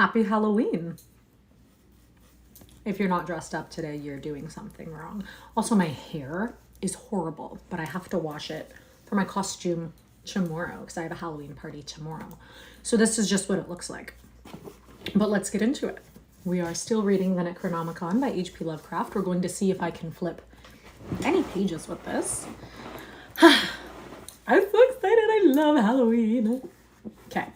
Happy Halloween. If you're not dressed up today, you're doing something wrong. Also, my hair is horrible, but I have to wash it for my costume tomorrow because I have a Halloween party tomorrow. So this is just what it looks like. But let's get into it. We are still reading the Necronomicon by H.P. Lovecraft. We're going to see if I can flip any pages with this. I'm so excited. I love Halloween. Okay.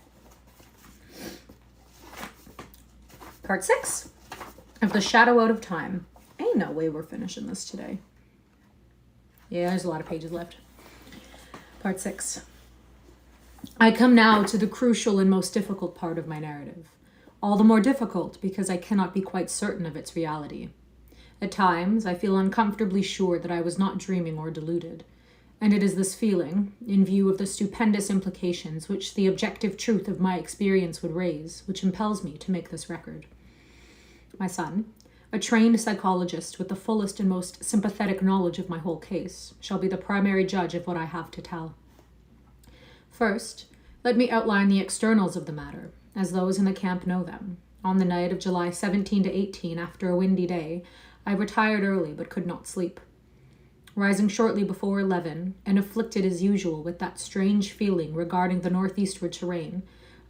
Part 6 of The Shadow Out of Time. Ain't no way we're finishing this today. Yeah, there's a lot of pages left. Part 6. I come now to the crucial and most difficult part of my narrative. All the more difficult because I cannot be quite certain of its reality. At times, I feel uncomfortably sure that I was not dreaming or deluded. And it is this feeling, in view of the stupendous implications which the objective truth of my experience would raise, which impels me to make this record. My son, a trained psychologist with the fullest and most sympathetic knowledge of my whole case, shall be the primary judge of what I have to tell. First, let me outline the externals of the matter, as those in the camp know them. On the night of July 17 to 18, after a windy day, I retired early but could not sleep. Rising shortly before 11, and afflicted as usual with that strange feeling regarding the northeastward terrain,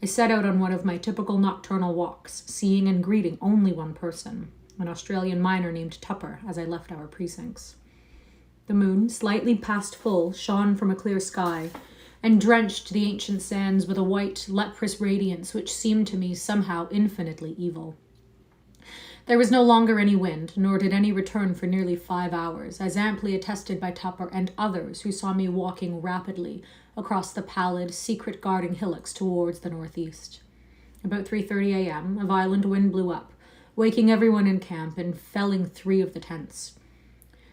I set out on one of my typical nocturnal walks, seeing and greeting only one person, an Australian miner named Tupper, as I left our precincts. The moon, slightly past full, shone from a clear sky, and drenched the ancient sands with a white, leprous radiance which seemed to me somehow infinitely evil. There was no longer any wind, nor did any return for nearly 5 hours, as amply attested by Tupper and others who saw me walking rapidly across the pallid, secret-guarding hillocks towards the northeast. About 3:30 a.m., a violent wind blew up, waking everyone in camp and felling 3 of the tents.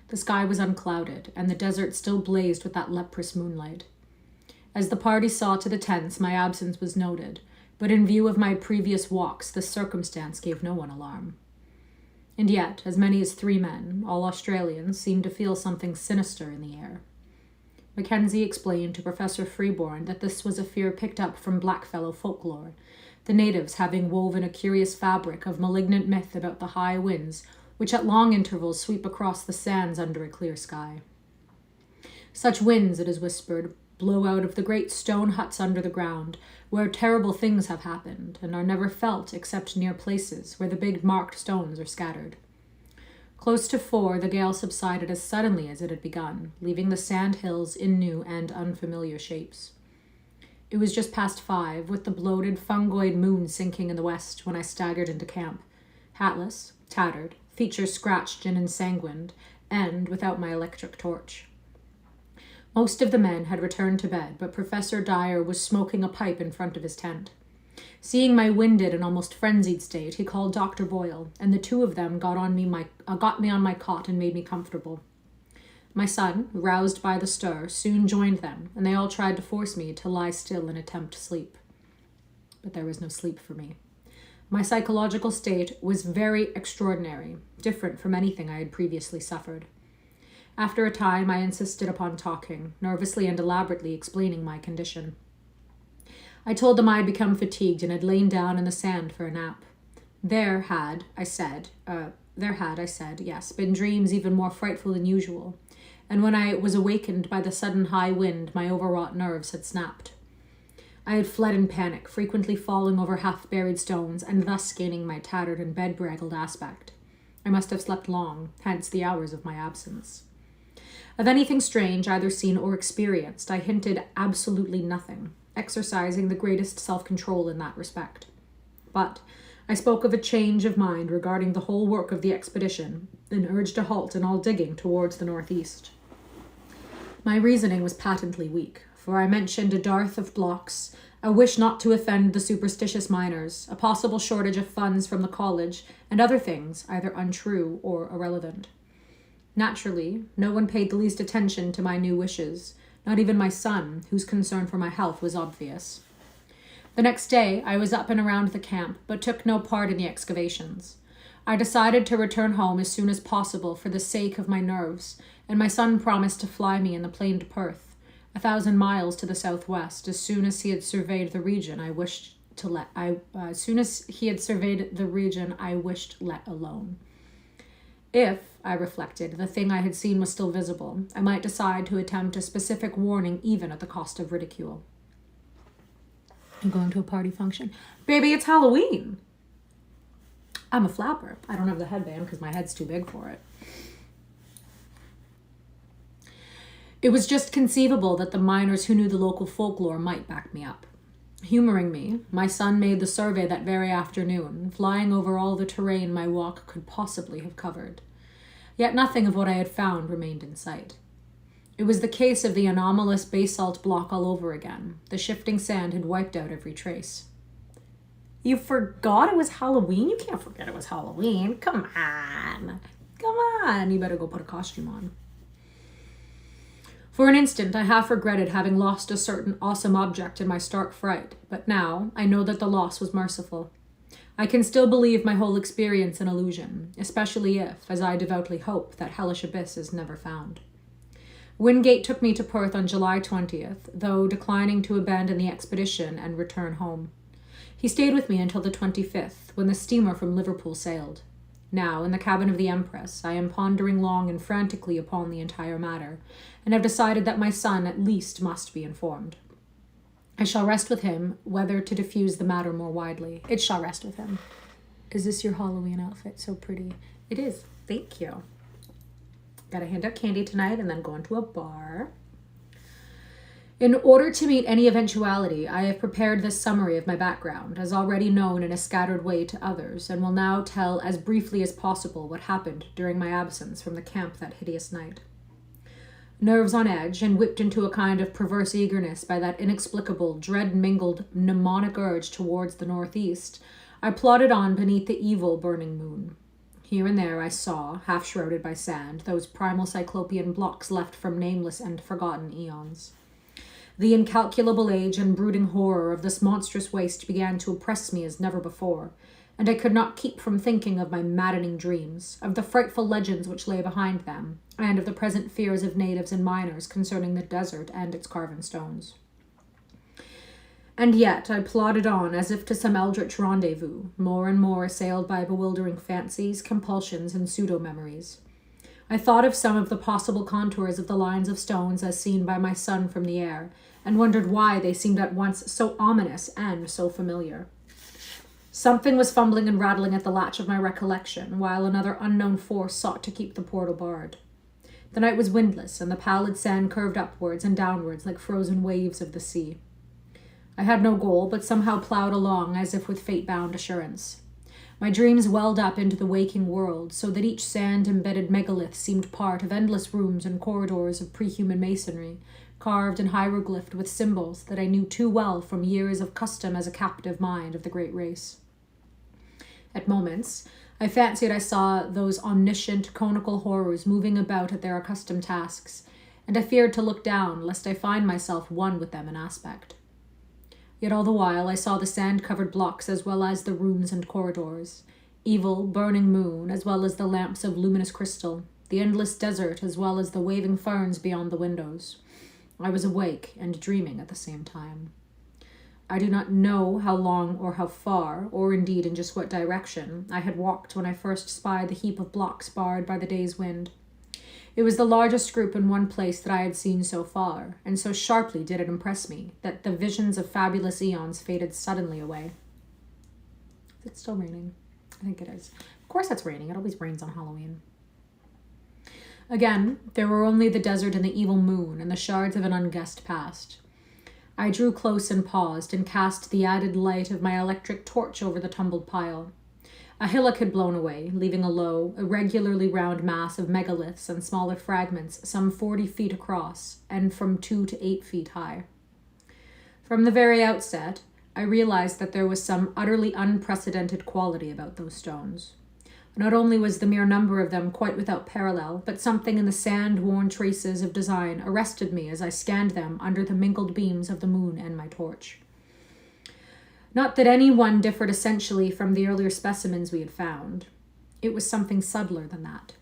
The sky was unclouded, and the desert still blazed with that leprous moonlight. As the party saw to the tents, my absence was noted, but in view of my previous walks, this circumstance gave no one alarm. And yet, as many as 3 men, all Australians, seemed to feel something sinister in the air. Mackenzie explained to Professor Freeborn that this was a fear picked up from blackfellow folklore, the natives having woven a curious fabric of malignant myth about the high winds which at long intervals sweep across the sands under a clear sky. Such winds, it is whispered, blow out of the great stone huts under the ground, where terrible things have happened, and are never felt except near places where the big marked stones are scattered. Close to 4, the gale subsided as suddenly as it had begun, leaving the sand hills in new and unfamiliar shapes. It was just past 5, with the bloated, fungoid moon sinking in the west, when I staggered into camp, hatless, tattered, features scratched and ensanguined, and without my electric torch. Most of the men had returned to bed, but Professor Dyer was smoking a pipe in front of his tent. Seeing my winded and almost frenzied state, he called Dr. Boyle, and the 2 of them got me on my cot and made me comfortable. My son, roused by the stir, soon joined them, and they all tried to force me to lie still and attempt sleep. But there was no sleep for me. My psychological state was very extraordinary, different from anything I had previously suffered. After a time, I insisted upon talking, nervously and elaborately explaining my condition. I told them I had become fatigued and had lain down in the sand for a nap. There had, I said, yes, been dreams even more frightful than usual, and when I was awakened by the sudden high wind, my overwrought nerves had snapped. I had fled in panic, frequently falling over half-buried stones, and thus gaining my tattered and bed-braggled aspect. I must have slept long, hence the hours of my absence. Of anything strange, either seen or experienced, I hinted absolutely nothing, exercising the greatest self-control in that respect. But I spoke of a change of mind regarding the whole work of the expedition, and urged a halt in all digging towards the northeast. My reasoning was patently weak, for I mentioned a dearth of blocks, a wish not to offend the superstitious miners, a possible shortage of funds from the college, and other things either untrue or irrelevant. Naturally, no one paid the least attention to my new wishes, not even my son, whose concern for my health was obvious. The next day, I was up and around the camp, but took no part in the excavations. I decided to return home as soon as possible for the sake of my nerves, and my son promised to fly me in the plane to Perth, 1,000 miles to the southwest, as soon as he had surveyed the region I wished as soon as he had surveyed the region, I wished let alone. If, I reflected, the thing I had seen was still visible, I might decide to attempt a specific warning even at the cost of ridicule. I'm going to a party function. Baby, it's Halloween. I'm a flapper. I don't have the headband because my head's too big for it. It was just conceivable that the miners who knew the local folklore might back me up. Humoring me, my son made the survey that very afternoon, flying over all the terrain my walk could possibly have covered. Yet nothing of what I had found remained in sight. It was the case of the anomalous basalt block all over again. The shifting sand had wiped out every trace. You forgot it was Halloween? You can't forget it was Halloween. Come on. Come on. You better go put a costume on. For an instant, I half regretted having lost a certain awesome object in my stark fright, but now I know that the loss was merciful. I can still believe my whole experience an illusion, especially if, as I devoutly hope, that hellish abyss is never found. Wingate took me to Perth on July 20th, though declining to abandon the expedition and return home. He stayed with me until the 25th, when the steamer from Liverpool sailed. Now, in the cabin of the Empress, I am pondering long and frantically upon the entire matter, and have decided that my son at least must be informed. I shall rest with him whether to diffuse the matter more widely. It shall rest with him. Is this your Halloween outfit? So pretty. It is. Thank you. Gotta hand out candy tonight and then go into a bar. In order to meet any eventuality, I have prepared this summary of my background, as already known in a scattered way to others, and will now tell as briefly as possible what happened during my absence from the camp that hideous night. Nerves on edge, and whipped into a kind of perverse eagerness by that inexplicable, dread-mingled mnemonic urge towards the northeast, I plodded on beneath the evil burning moon. Here and there I saw, half shrouded by sand, those primal cyclopean blocks left from nameless and forgotten eons. The incalculable age and brooding horror of this monstrous waste began to oppress me as never before, and I could not keep from thinking of my maddening dreams, of the frightful legends which lay behind them, and of the present fears of natives and miners concerning the desert and its carven stones. And yet I plodded on as if to some eldritch rendezvous, more and more assailed by bewildering fancies, compulsions, and pseudo-memories. I thought of some of the possible contours of the lines of stones as seen by my son from the air, and wondered why they seemed at once so ominous and so familiar. Something was fumbling and rattling at the latch of my recollection, while another unknown force sought to keep the portal barred. The night was windless, and the pallid sand curved upwards and downwards like frozen waves of the sea. I had no goal, but somehow ploughed along as if with fate-bound assurance. My dreams welled up into the waking world, so that each sand-embedded megalith seemed part of endless rooms and corridors of pre-human masonry, carved and hieroglyphed with symbols that I knew too well from years of custom as a captive mind of the great race. At moments, I fancied I saw those omniscient, conical horrors moving about at their accustomed tasks, and I feared to look down, lest I find myself one with them in aspect. Yet all the while I saw the sand-covered blocks as well as the rooms and corridors, evil, burning moon as well as the lamps of luminous crystal, the endless desert as well as the waving ferns beyond the windows. I was awake and dreaming at the same time. I do not know how long or how far, or indeed in just what direction, I had walked when I first spied the heap of blocks barred by the day's wind. It was the largest group in one place that I had seen so far, and so sharply did it impress me that the visions of fabulous eons faded suddenly away. Is it still raining? I think it is. Of course it's raining. It always rains on Halloween. Again, there were only the desert and the evil moon and the shards of an unguessed past. I drew close and paused and cast the added light of my electric torch over the tumbled pile. A hillock had blown away, leaving a low, irregularly round mass of megaliths and smaller fragments some 40 feet across and from 2 to 8 feet high. From the very outset, I realized that there was some utterly unprecedented quality about those stones. Not only was the mere number of them quite without parallel, but something in the sand-worn traces of design arrested me as I scanned them under the mingled beams of the moon and my torch. Not that any one differed essentially from the earlier specimens we had found. It was something subtler than that.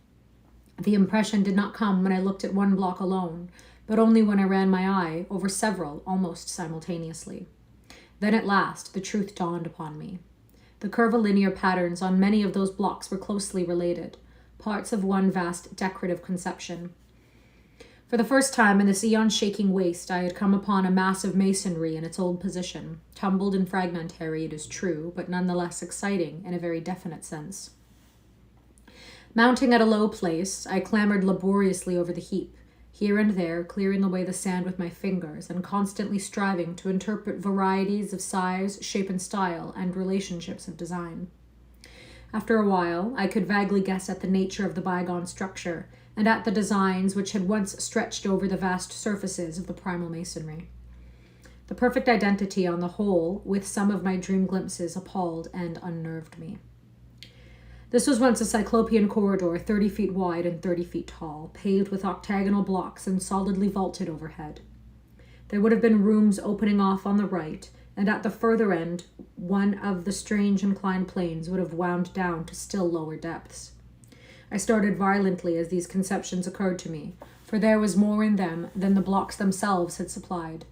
The impression did not come when I looked at one block alone, but only when I ran my eye over several almost simultaneously. Then at last, the truth dawned upon me. The curvilinear patterns on many of those blocks were closely related, parts of one vast decorative conception. For the first time in this eon-shaking waste, I had come upon a mass of masonry in its old position, tumbled and fragmentary, it is true, but nonetheless exciting in a very definite sense. Mounting at a low place, I clambered laboriously over the heap, here and there clearing away the sand with my fingers and constantly striving to interpret varieties of size, shape and style, and relationships of design. After a while, I could vaguely guess at the nature of the bygone structure, and at the designs which had once stretched over the vast surfaces of the primal masonry. The perfect identity on the whole, with some of my dream glimpses, appalled and unnerved me. This was once a cyclopean corridor 30 feet wide and 30 feet tall, paved with octagonal blocks and solidly vaulted overhead. There would have been rooms opening off on the right, and at the further end, one of the strange inclined planes would have wound down to still lower depths. I started violently as these conceptions occurred to me, for there was more in them than the blocks themselves had supplied.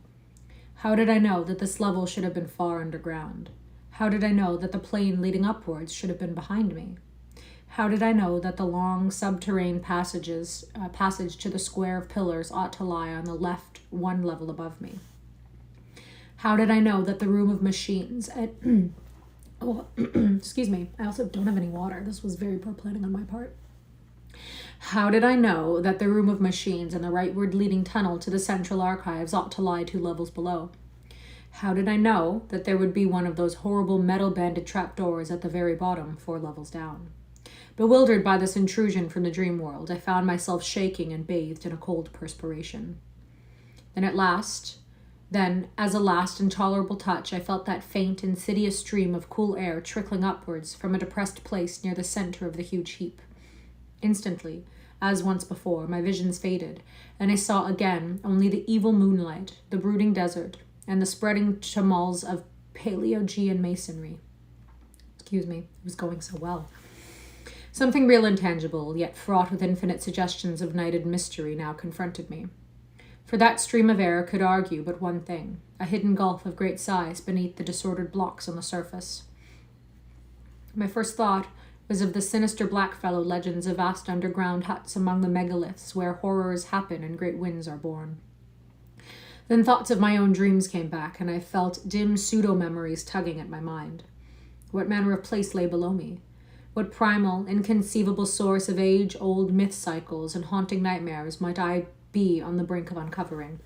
How did I know that this level should have been far underground? How did I know that the plane leading upwards should have been behind me? How did I know that the long subterranean passage to the square of pillars ought to lie on the left one level above me? How did I know that the room of machines at... excuse me, I also don't have any water. This was very poor planning on my part. How did I know that the room of machines and the rightward leading tunnel to the central archives ought to lie 2 levels below? How did I know that there would be one of those horrible metal-banded trapdoors at the very bottom, 4 levels down? Bewildered by this intrusion from the dream world, I found myself shaking and bathed in a cold perspiration. Then, as a last intolerable touch, I felt that faint, insidious stream of cool air trickling upwards from a depressed place near the center of the huge heap. Instantly, as once before, my visions faded, and I saw again only the evil moonlight, the brooding desert, and the spreading tumults of Paleogean masonry. Excuse me, it was going so well. Something real and tangible, yet fraught with infinite suggestions of nighted mystery, now confronted me. For that stream of air could argue but one thing, a hidden gulf of great size beneath the disordered blocks on the surface. My first thought was of the sinister blackfellow legends of vast underground huts among the megaliths where horrors happen and great winds are born. Then thoughts of my own dreams came back, and I felt dim pseudo-memories tugging at my mind. What manner of place lay below me? What primal, inconceivable source of age-old myth cycles and haunting nightmares might I be on the brink of uncovering?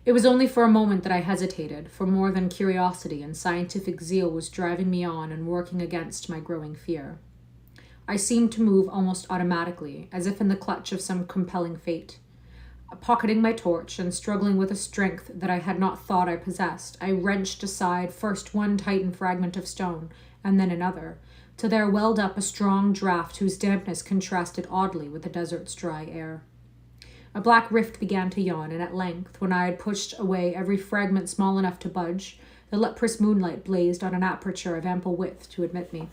It was only for a moment that I hesitated, for more than curiosity and scientific zeal was driving me on and working against my growing fear. I seemed to move almost automatically, as if in the clutch of some compelling fate. Pocketing my torch and struggling with a strength that I had not thought I possessed, I wrenched aside first one titan fragment of stone, and then another, till there welled up a strong draught whose dampness contrasted oddly with the desert's dry air. A black rift began to yawn, and at length, when I had pushed away every fragment small enough to budge, the leprous moonlight blazed on an aperture of ample width to admit me.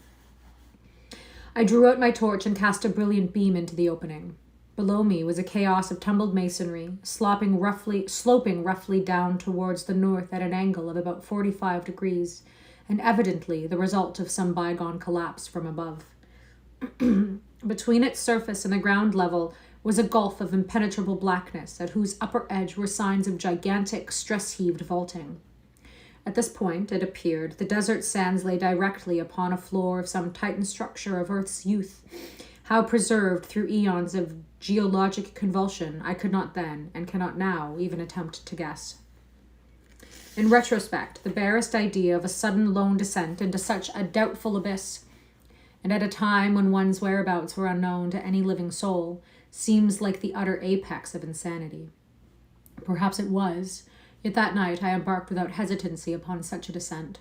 I drew out my torch and cast a brilliant beam into the opening. Below me was a chaos of tumbled masonry, sloping roughly down towards the north at an angle of about 45 degrees, and evidently the result of some bygone collapse from above. Between its surface and the ground level was a gulf of impenetrable blackness, at whose upper edge were signs of gigantic, stress-heaved vaulting. At this point, it appeared, the desert sands lay directly upon a floor of some titan structure of Earth's youth. How preserved through eons of geologic convulsion, I could not then, and cannot now, even attempt to guess. In retrospect, the barest idea of a sudden lone descent into such a doubtful abyss, and at a time when one's whereabouts were unknown to any living soul, seems like the utter apex of insanity. Perhaps it was, yet that night I embarked without hesitancy upon such a descent.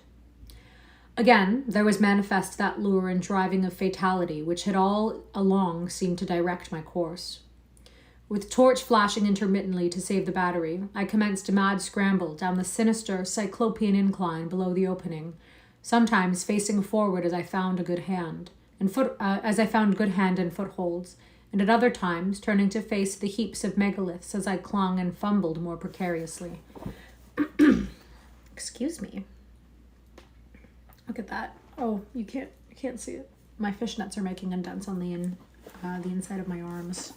Again, there was manifest that lure and driving of fatality which had all along seemed to direct my course. With torch flashing intermittently to save the battery, I commenced a mad scramble down the sinister cyclopean incline below the opening, sometimes facing forward as I found good hand and footholds, and at other times turning to face the heaps of megaliths as I clung and fumbled more precariously. Excuse me. Look at that. Oh, you can't see it. My fishnets are making indents on the inside of my arms.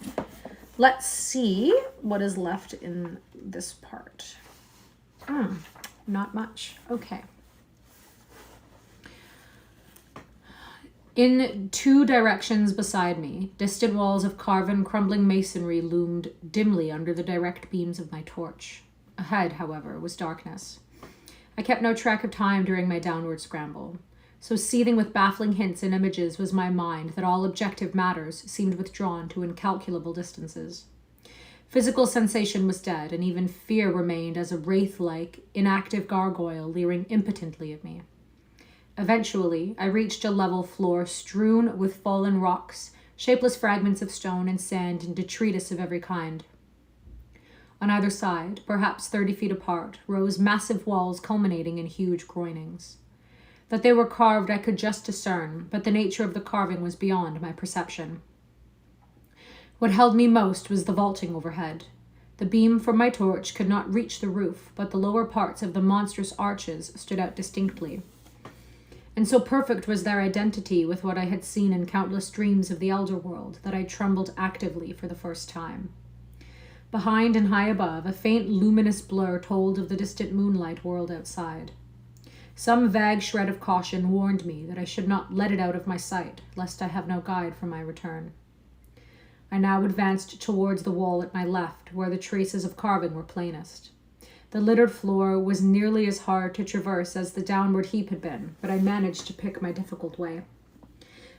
Let's see what is left in this part. Not much. Okay. In two directions beside me, distant walls of carven, crumbling masonry loomed dimly under the direct beams of my torch. Ahead, however, was darkness. I kept no track of time during my downward scramble. So seething with baffling hints and images was my mind that all objective matters seemed withdrawn to incalculable distances. Physical sensation was dead, and even fear remained as a wraith-like, inactive gargoyle leering impotently at me. Eventually, I reached a level floor strewn with fallen rocks, shapeless fragments of stone and sand, and detritus of every kind. On either side, perhaps 30 feet apart, rose massive walls culminating in huge groinings. That they were carved I could just discern, but the nature of the carving was beyond my perception. What held me most was the vaulting overhead. The beam from my torch could not reach the roof, but the lower parts of the monstrous arches stood out distinctly. And so perfect was their identity with what I had seen in countless dreams of the elder world that I trembled actively for the first time. Behind and high above, a faint luminous blur told of the distant moonlight world outside. Some vague shred of caution warned me that I should not let it out of my sight, lest I have no guide for my return. I now advanced towards the wall at my left, where the traces of carving were plainest. The littered floor was nearly as hard to traverse as the downward heap had been, but I managed to pick my difficult way.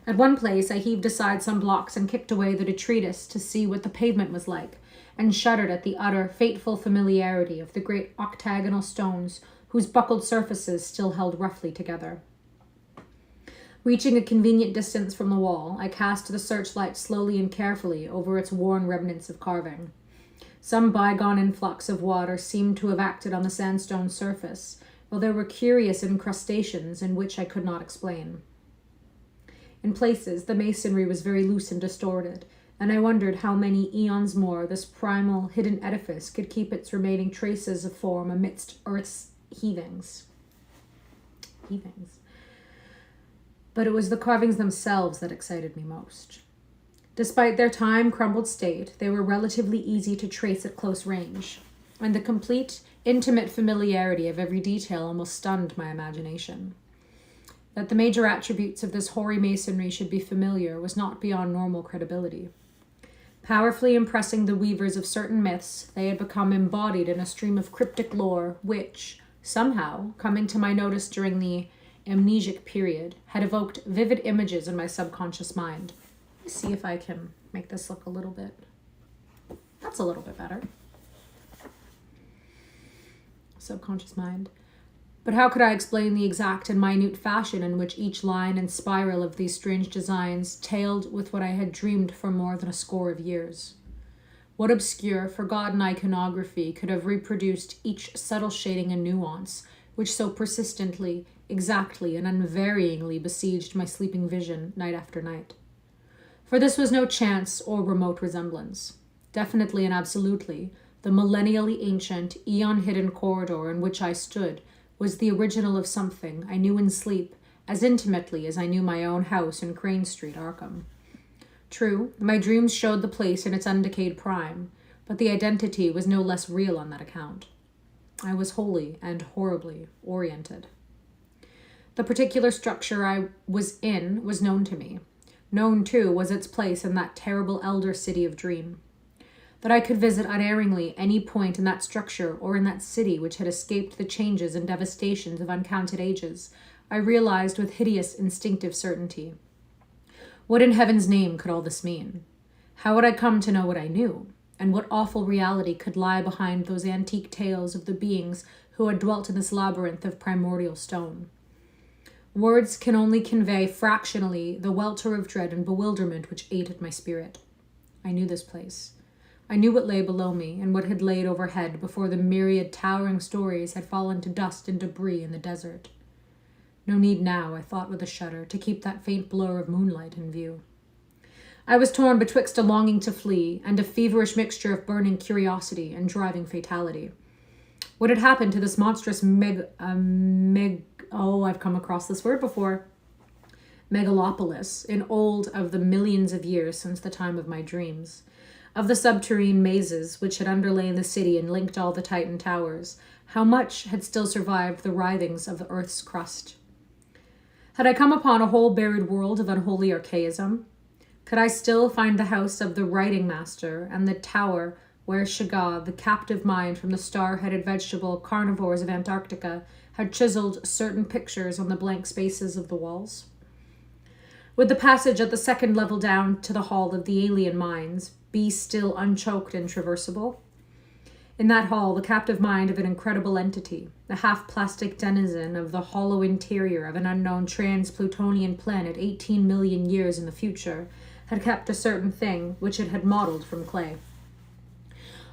At one place, I heaved aside some blocks and kicked away the detritus to see what the pavement was like, and shuddered at the utter, fateful familiarity of the great octagonal stones whose buckled surfaces still held roughly together. Reaching a convenient distance from the wall, I cast the searchlight slowly and carefully over its worn remnants of carving. Some bygone influx of water seemed to have acted on the sandstone surface, while there were curious incrustations in which I could not explain. In places, the masonry was very loose and distorted, and I wondered how many eons more this primal, hidden edifice could keep its remaining traces of form amidst Earth's heavings. But it was the carvings themselves that excited me most. Despite their time-crumbled state, they were relatively easy to trace at close range, and the complete, intimate familiarity of every detail almost stunned my imagination. That the major attributes of this hoary masonry should be familiar was not beyond normal credibility. Powerfully impressing the weavers of certain myths, they had become embodied in a stream of cryptic lore which, somehow, coming to my notice during the amnesic period, had evoked vivid images in my subconscious mind. Let me see if I can make this look a little bit. That's a little bit better. Subconscious mind. But how could I explain the exact and minute fashion in which each line and spiral of these strange designs tailed with what I had dreamed for more than a score of years? What obscure, forgotten iconography could have reproduced each subtle shading and nuance, which so persistently, exactly, and unvaryingly besieged my sleeping vision night after night? For this was no chance or remote resemblance. Definitely and absolutely, the millennially ancient, eon-hidden corridor in which I stood was the original of something I knew in sleep as intimately as I knew my own house in Crane Street, Arkham. True, my dreams showed the place in its undecayed prime, but the identity was no less real on that account. I was wholly and horribly oriented. The particular structure I was in was known to me. Known, too, was its place in that terrible elder city of dream. That I could visit unerringly any point in that structure or in that city which had escaped the changes and devastations of uncounted ages, I realized with hideous instinctive certainty. What in heaven's name could all this mean? How had I come to know what I knew? And what awful reality could lie behind those antique tales of the beings who had dwelt in this labyrinth of primordial stone? Words can only convey fractionally the welter of dread and bewilderment which ate at my spirit. I knew this place. I knew what lay below me and what had laid overhead before the myriad towering stories had fallen to dust and debris in the desert. No need now, I thought with a shudder, to keep that faint blur of moonlight in view. I was torn betwixt a longing to flee and a feverish mixture of burning curiosity and driving fatality. What had happened to this monstrous I've come across this word before. Megalopolis, in old of the millions of years since the time of my dreams. Of the subterranean mazes which had underlain the city and linked all the Titan towers, how much had still survived the writhings of the earth's crust? Had I come upon a whole buried world of unholy archaism? Could I still find the house of the writing master and the tower where Shagah, the captive mind from the star-headed vegetable carnivores of Antarctica, had chiseled certain pictures on the blank spaces of the walls? Would the passage at the second level down to the hall of the alien minds be still unchoked and traversable? In that hall, the captive mind of an incredible entity, the half-plastic denizen of the hollow interior of an unknown trans-Plutonian planet 18 million years in the future, had kept a certain thing which it had modeled from clay.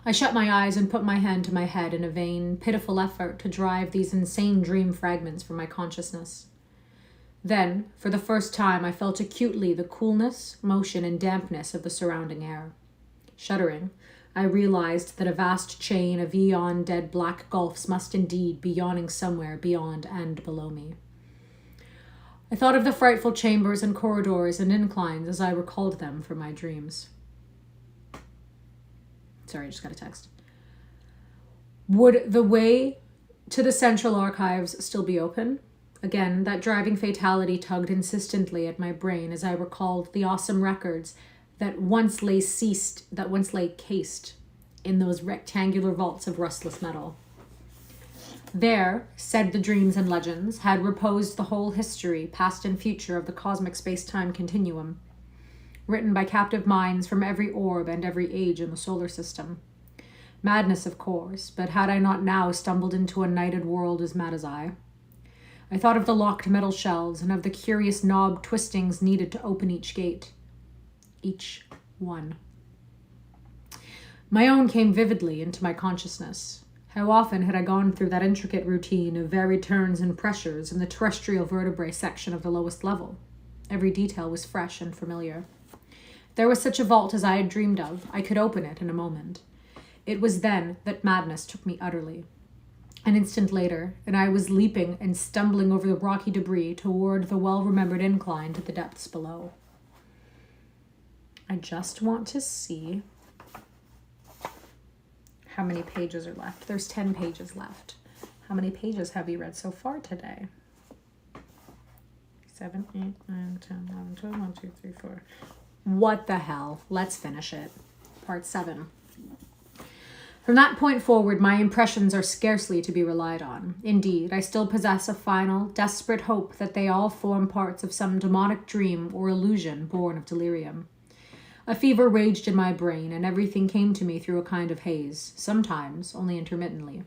I shut my eyes and put my hand to my head in a vain, pitiful effort to drive these insane dream fragments from my consciousness. Then, for the first time, I felt acutely the coolness, motion, and dampness of the surrounding air. Shuddering, I realized that a vast chain of eon-dead black gulfs must indeed be yawning somewhere beyond and below me. I thought of the frightful chambers and corridors and inclines as I recalled them from my dreams. Sorry, I just got a text. Would the way to the central archives still be open? Again, that driving fatality tugged insistently at my brain as I recalled the awesome records that once lay cased in those rectangular vaults of rustless metal. There, said the dreams and legends, had reposed the whole history, past and future, of the cosmic space-time continuum, written by captive minds from every orb and every age in the solar system. Madness, of course, but had I not now stumbled into a nighted world as mad as I? I thought of the locked metal shelves and of the curious knob twistings needed to open each gate. Each one. My own came vividly into my consciousness. How often had I gone through that intricate routine of varied turns and pressures in the terrestrial vertebrae section of the lowest level? Every detail was fresh and familiar. There was such a vault as I had dreamed of. I could open it in a moment. It was then that madness took me utterly. An instant later, and I was leaping and stumbling over the rocky debris toward the well-remembered incline to the depths below. I just want to see how many pages are left. There's 10 pages left. How many pages have you read so far today? 7, 8, 9, 10, 11, 12, 1, 2, 3, 4. What the hell? Let's finish it. Part 7. From that point forward, my impressions are scarcely to be relied on. Indeed, I still possess a final, desperate hope that they all form parts of some demonic dream or illusion born of delirium. A fever raged in my brain, and everything came to me through a kind of haze, sometimes only intermittently.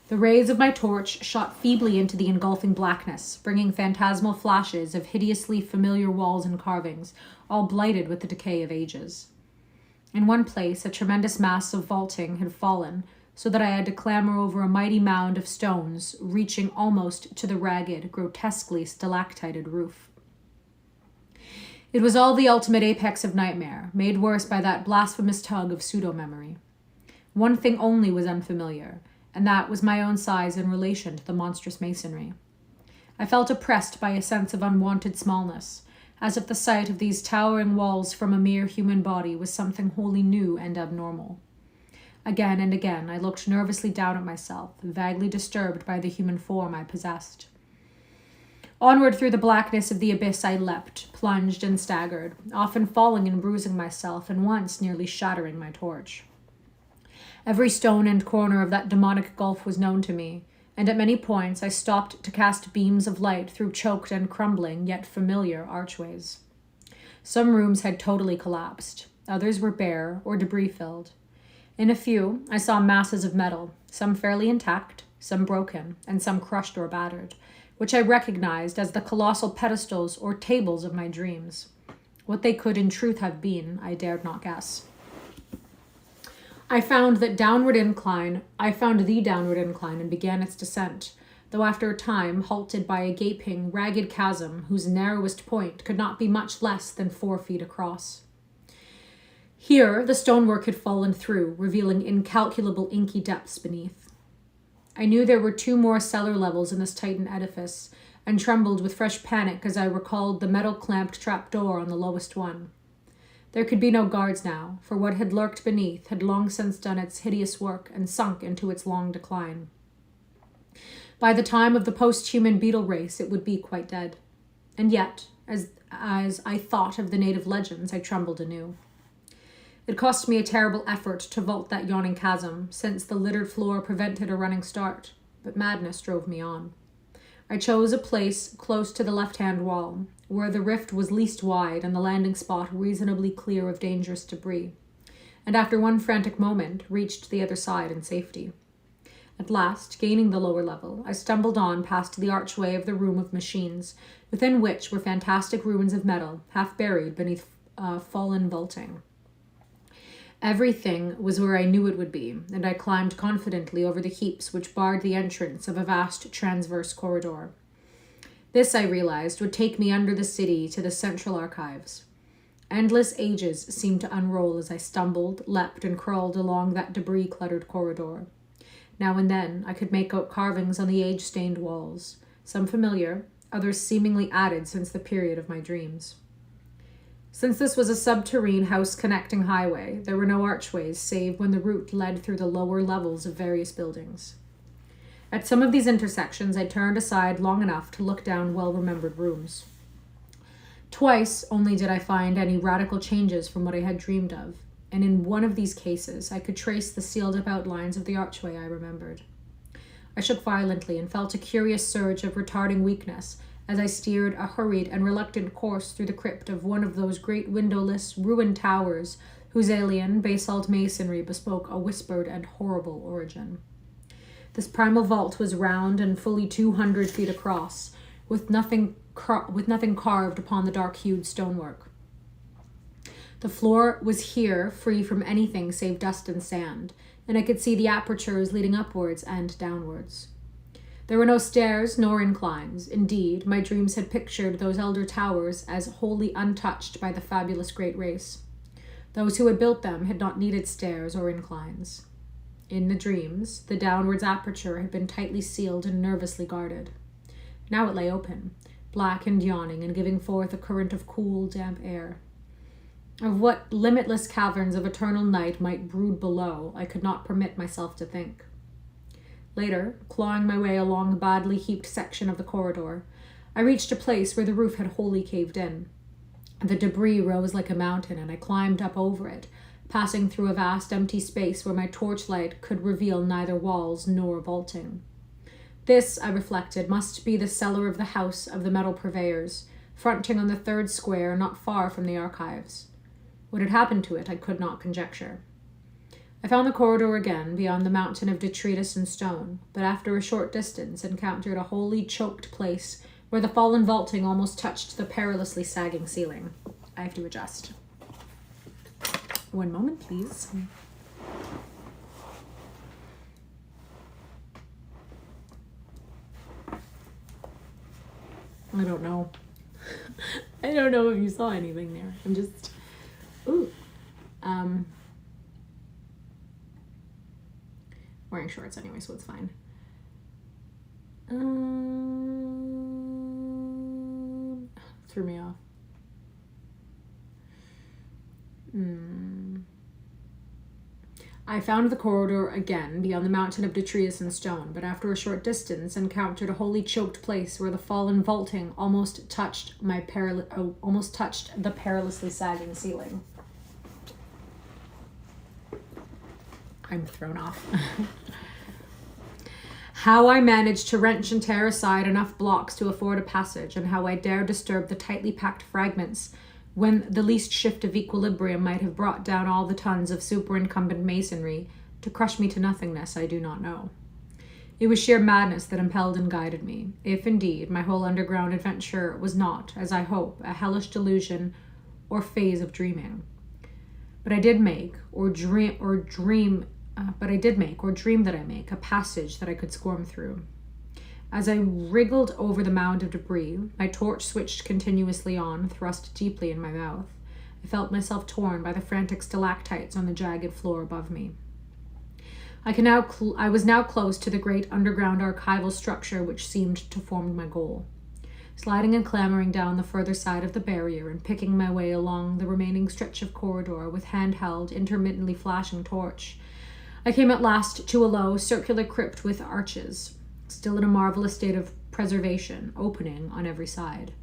The rays of my torch shot feebly into the engulfing blackness, bringing phantasmal flashes of hideously familiar walls and carvings, all blighted with the decay of ages. In one place, a tremendous mass of vaulting had fallen, so that I had to clamber over a mighty mound of stones, reaching almost to the ragged, grotesquely stalactited roof. It was all the ultimate apex of nightmare, made worse by that blasphemous tug of pseudo-memory. One thing only was unfamiliar, and that was my own size in relation to the monstrous masonry. I felt oppressed by a sense of unwanted smallness, as if the sight of these towering walls from a mere human body was something wholly new and abnormal. Again and again I looked nervously down at myself, vaguely disturbed by the human form I possessed. Onward through the blackness of the abyss I leapt, plunged and staggered, often falling and bruising myself, and once nearly shattering my torch. Every stone and corner of that demonic gulf was known to me, and at many points I stopped to cast beams of light through choked and crumbling, yet familiar archways. Some rooms had totally collapsed. Others were bare or debris-filled. In a few, I saw masses of metal, some fairly intact, some broken, and some crushed or battered, which I recognized as the colossal pedestals or tables of my dreams. What they could in truth have been, I dared not guess. I found the downward incline and began its descent, though after a time halted by a gaping, ragged chasm whose narrowest point could not be much less than 4 feet across. Here the stonework had fallen through, revealing incalculable inky depths beneath. I knew there were 2 more cellar levels in this Titan edifice, and trembled with fresh panic as I recalled the metal-clamped trapdoor on the lowest one. There could be no guards now, for what had lurked beneath had long since done its hideous work and sunk into its long decline. By the time of the post-human beetle race, it would be quite dead. And yet, as I thought of the native legends, I trembled anew. It cost me a terrible effort to vault that yawning chasm, since the littered floor prevented a running start, but madness drove me on. I chose a place close to the left-hand wall, where the rift was least wide and the landing spot reasonably clear of dangerous debris, and after one frantic moment, reached the other side in safety. At last, gaining the lower level, I stumbled on past the archway of the room of machines, within which were fantastic ruins of metal, half buried beneath fallen vaulting. Everything was where I knew it would be, and I climbed confidently over the heaps which barred the entrance of a vast transverse corridor. This, I realized, would take me under the city to the central archives. Endless ages seemed to unroll as I stumbled, leapt, and crawled along that debris-cluttered corridor. Now and then, I could make out carvings on the age-stained walls, some familiar, others seemingly added since the period of my dreams. Since this was a subterranean house-connecting highway, there were no archways save when the route led through the lower levels of various buildings. At some of these intersections, I turned aside long enough to look down well-remembered rooms. Twice only did I find any radical changes from what I had dreamed of, and in one of these cases, I could trace the sealed-up outlines of the archway I remembered. I shook violently and felt a curious surge of retarding weakness as I steered a hurried and reluctant course through the crypt of one of those great windowless, ruined towers whose alien, basalt masonry bespoke a whispered and horrible origin. This primal vault was round and fully 200 feet across, with nothing carved upon the dark-hued stonework. The floor was here free from anything save dust and sand, and I could see the apertures leading upwards and downwards. There were no stairs nor inclines. Indeed, my dreams had pictured those elder towers as wholly untouched by the fabulous great race. Those who had built them had not needed stairs or inclines. In the dreams, the downwards aperture had been tightly sealed and nervously guarded. Now it lay open, black and yawning, and giving forth a current of cool, damp air. Of what limitless caverns of eternal night might brood below, I could not permit myself to think. Later, clawing my way along a badly heaped section of the corridor, I reached a place where the roof had wholly caved in. The debris rose like a mountain, and I climbed up over it, passing through a vast empty space where my torchlight could reveal neither walls nor vaulting. This, I reflected, must be the cellar of the house of the metal purveyors, fronting on the third square not far from the archives. What had happened to it I could not conjecture. I found the corridor again beyond the mountain of detritus and stone, but after a short distance encountered a wholly choked place where the fallen vaulting almost touched the perilously sagging ceiling. I have to adjust. One moment, please. I don't know. I don't know if you saw anything there. I'm just... Ooh. Wearing shorts anyway, so it's fine. Threw me off. I found the corridor again beyond the mountain of detritus and stone, but after a short distance encountered a wholly choked place where the fallen vaulting almost touched the perilously sagging ceiling. I'm thrown off. How I managed to wrench and tear aside enough blocks to afford a passage, and how I dared disturb the tightly packed fragments when the least shift of equilibrium might have brought down all the tons of superincumbent masonry to crush me to nothingness, I do not know. It was sheer madness that impelled and guided me, if indeed my whole underground adventure was not, as I hope, a hellish delusion or phase of dreaming. But I did make, or dream that I make, a passage that I could squirm through. As I wriggled over the mound of debris, my torch switched continuously on, thrust deeply in my mouth. I felt myself torn by the frantic stalactites on the jagged floor above me. I was now close to the great underground archival structure which seemed to form my goal. Sliding and clambering down the further side of the barrier and picking my way along the remaining stretch of corridor with handheld, intermittently flashing torch, I came at last to a low, circular crypt with arches, still in a marvelous state of preservation, opening on every side.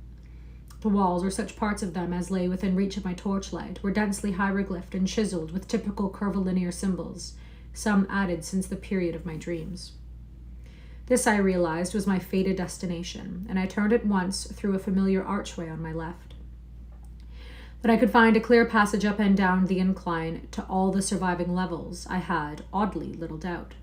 The walls, or such parts of them as lay within reach of my torchlight, were densely hieroglyphed and chiseled with typical curvilinear symbols, some added since the period of my dreams. This, I realized, was my fated destination, and I turned at once through a familiar archway on my left. That I could find a clear passage up and down the incline to all the surviving levels, I had, oddly, little doubt.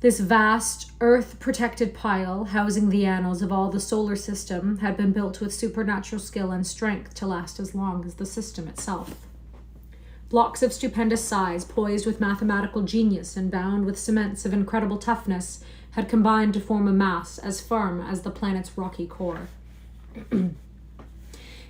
This vast, earth-protected pile, housing the annals of all the solar system, had been built with supernatural skill and strength to last as long as the system itself. Blocks of stupendous size, poised with mathematical genius and bound with cements of incredible toughness, had combined to form a mass as firm as the planet's rocky core.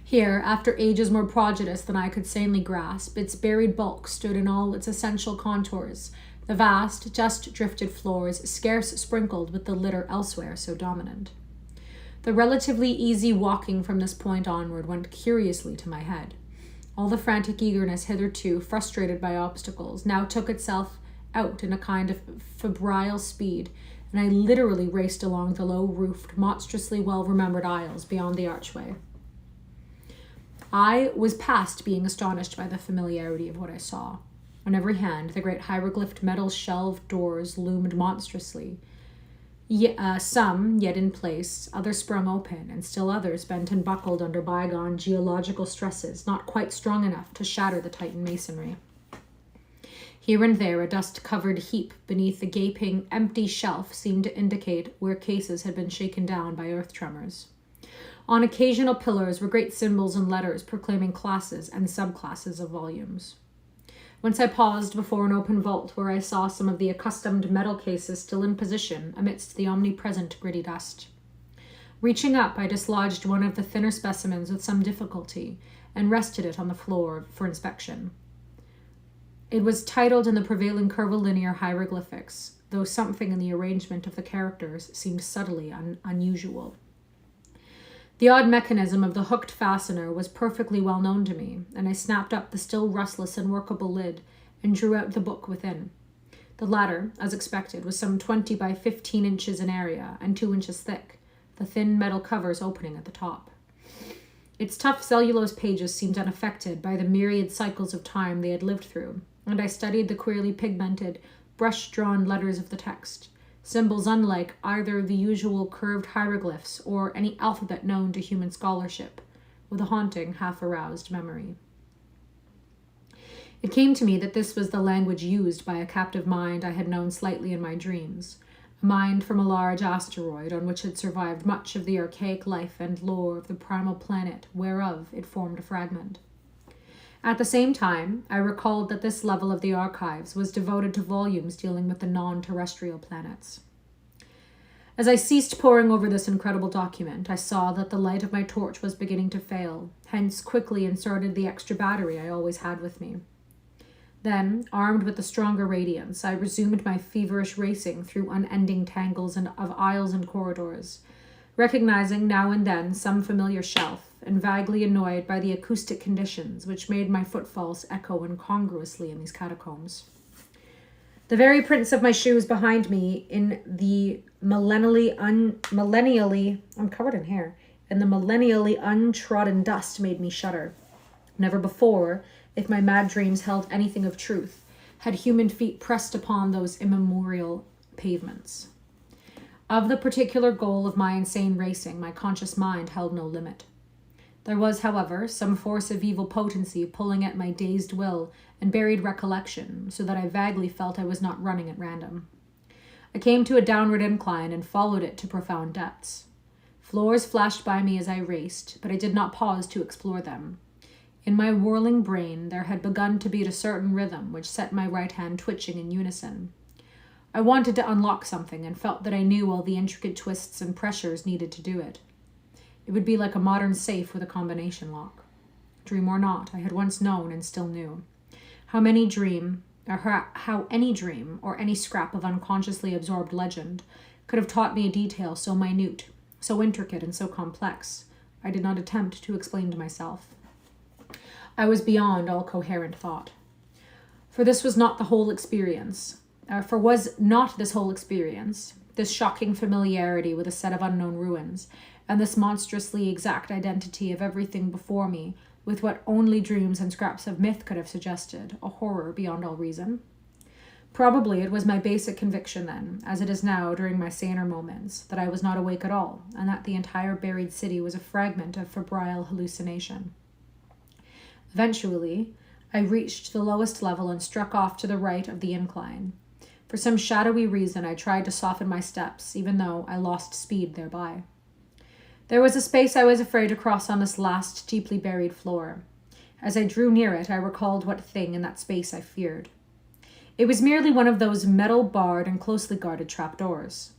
Here, after ages more prodigious than I could sanely grasp, its buried bulk stood in all its essential contours, the vast, just drifted floors scarce sprinkled with the litter elsewhere so dominant. The relatively easy walking from this point onward went curiously to my head. All the frantic eagerness hitherto frustrated by obstacles now took itself out in a kind of febrile speed, and I literally raced along the low-roofed, monstrously well-remembered aisles beyond the archway. I was past being astonished by the familiarity of what I saw. On every hand, the great hieroglyphed metal shelved doors loomed monstrously. Some yet in place, others sprung open, and still others bent and buckled under bygone geological stresses, not quite strong enough to shatter the Titan masonry. Here and there, a dust-covered heap beneath the gaping, empty shelf seemed to indicate where cases had been shaken down by earth tremors. On occasional pillars were great symbols and letters proclaiming classes and subclasses of volumes. Once I paused before an open vault where I saw some of the accustomed metal cases still in position amidst the omnipresent gritty dust. Reaching up, I dislodged one of the thinner specimens with some difficulty and rested it on the floor for inspection. It was titled in the prevailing curvilinear hieroglyphics, though something in the arrangement of the characters seemed subtly unusual. The odd mechanism of the hooked fastener was perfectly well known to me, and I snapped up the still rustless and workable lid and drew out the book within. The latter, as expected, was some 20 by 15 inches in area and 2 inches thick, the thin metal covers opening at the top. Its tough cellulose pages seemed unaffected by the myriad cycles of time they had lived through, and I studied the queerly pigmented, brush-drawn letters of the text, symbols unlike either the usual curved hieroglyphs or any alphabet known to human scholarship, with a haunting, half-aroused memory. It came to me that this was the language used by a captive mind I had known slightly in my dreams, a mind from a large asteroid on which had survived much of the archaic life and lore of the primal planet whereof it formed a fragment. At the same time, I recalled that this level of the archives was devoted to volumes dealing with the non-terrestrial planets. As I ceased poring over this incredible document, I saw that the light of my torch was beginning to fail, hence quickly inserted the extra battery I always had with me. Then, armed with the stronger radiance, I resumed my feverish racing through unending tangles of aisles and corridors, recognizing now and then some familiar shelf, and vaguely annoyed by the acoustic conditions which made my footfalls echo incongruously in these catacombs. The very prints of my shoes behind me in the millennially untrodden dust made me shudder. Never before, if my mad dreams held anything of truth, had human feet pressed upon those immemorial pavements. Of the particular goal of my insane racing, my conscious mind held no limit. There was, however, some force of evil potency pulling at my dazed will and buried recollection, so that I vaguely felt I was not running at random. I came to a downward incline and followed it to profound depths. Floors flashed by me as I raced, but I did not pause to explore them. In my whirling brain there had begun to beat a certain rhythm which set my right hand twitching in unison. I wanted to unlock something and felt that I knew all the intricate twists and pressures needed to do it. It would be like a modern safe with a combination lock. Dream or not, I had once known and still knew. How many dream, or how any dream or any scrap of unconsciously absorbed legend could have taught me a detail so minute, so intricate, and so complex, I did not attempt to explain to myself. I was beyond all coherent thought. For this was not the whole experience. Was not this whole experience, this shocking familiarity with a set of unknown ruins, and this monstrously exact identity of everything before me, with what only dreams and scraps of myth could have suggested, a horror beyond all reason? Probably it was my basic conviction then, as it is now during my saner moments, that I was not awake at all, and that the entire buried city was a fragment of febrile hallucination. Eventually, I reached the lowest level and struck off to the right of the incline. For some shadowy reason, I tried to soften my steps, even though I lost speed thereby. There was a space I was afraid to cross on this last deeply buried floor. As I drew near it, I recalled what thing in that space I feared. It was merely one of those metal-barred and closely guarded trapdoors.